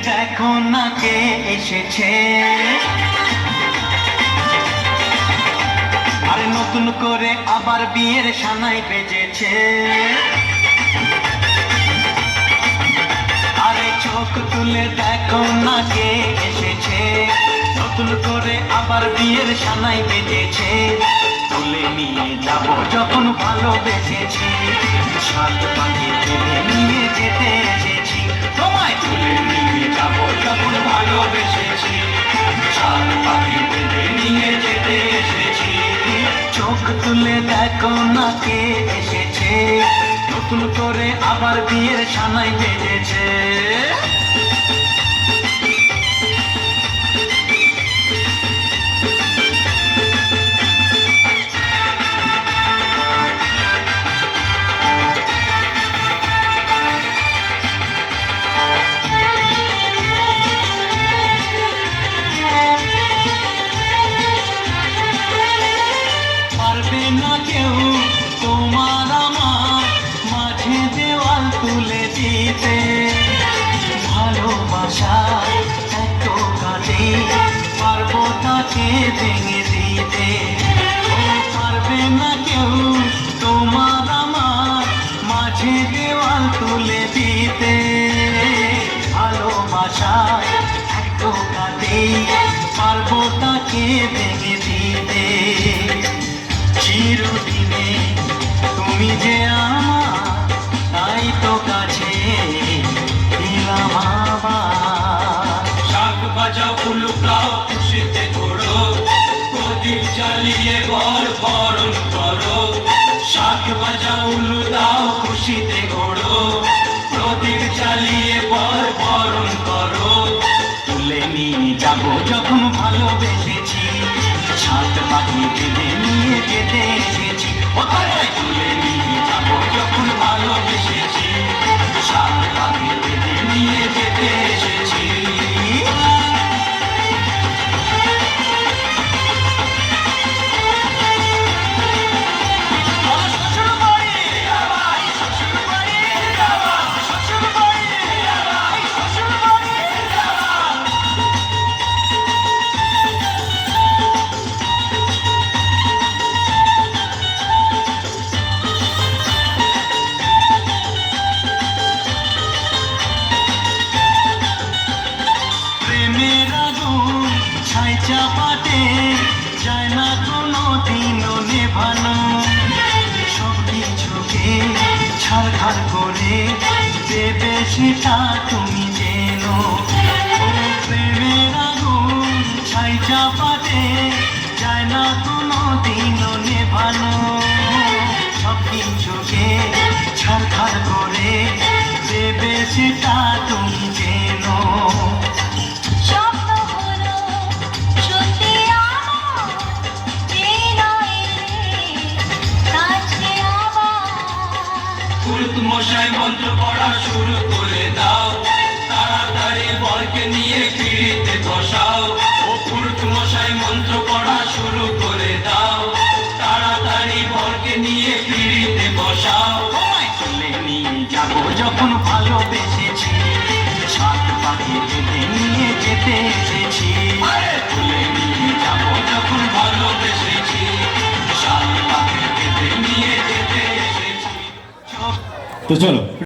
দেখো না কে এসেছে, আরে নতুন করে আবার বিয়ের সানাই বেজেছে। আরে চোখ তুলে দেখো না কে এসেছে, নতুন করে আবার বিয়ের সানাই বেজেছে। তুলে নিয়ে যাব যখন ভালোবেসেছি, সাত পাখি তুলে নিয়ে যেতে এসেছি। তোমায় তুলে নিয়ে যাব যখন ভালোবেসেছি, সাত পাখি তুলে নিয়ে যেতে এসেছি। চোখ তুলে দেখো না কে এসেছে, নতুন করে আবার বিয়ের সানাই বেজেছে। পারবে না কেউ তোমার আমার মাঝে দেওয়াল তুলে দিতে, ভালোবাসা এত কাটে পারবো তাকে ভেঙে দিতে। ও পারবে না কেউ তোমার আমার মাঝে দেওয়াল তুলে দিতে, ভালোবাসা এত কাটে পারবো তাকে ভেঙে দিতে। চিরদিনে তুমি যে আমার, তাই তো কাছে দিলাম আবার। শাক বাজাও উলুকাও খুশিতে ঘোরো, প্রদীপ জ্বালিয়ে বর বরণ করো। শাক বাজাও উলু দাও খুশিতে ঘোরো, প্রদীপ জ্বালিয়ে বর বরণ করো। তুলে নিয়ে যাব যখন ভালোবেসেছি, সাত পাখি তুলে নিয়ে যেতে এসেছি। কোথায় তুলে নিয়ে যাব যখন ভালোবেসেছি, সাত পাখি তুলে নিয়ে যেতে এসেছি। প্রেমের আগুন ছাই চাপাতে যায় না কোনো দিনও নেভানো, সব কিছুকে ছাড়খাড় করে দেবে সেটা তুমি জেনো। ও প্রেমের আগুন ছাই চাপাতে যায় না কোনো দিনও নেভানো, সব কিছুকে ছাড়খাড় করে দেবে সেটা তুমি জেনো। স্বপ্ন হলো সত্যি আমার, দিন এলে কাছে আবার। পুরুত মশাই মন্ত্র পড়া শুরু করে দাও, তাড়াতাড়ি বরকে নিয়ে পিড়িতে বসাও। ও পুরুত মশাই মন্ত্র পড়া শুরু করে দাও, তাড়াতাড়ি বরকে নিয়ে পিড়িতে বসাও। তোমায় তুলে নিয়ে যাব যখন ভালোবেসেছি, সাত পাখি তুলে নিয়ে যেতে এসেছি। আরে তুলে নিয়ে যাব যখন ভালোবেসেছি, সাত পাখি তুলে নিয়ে যেতে এসেছি। তো চলো।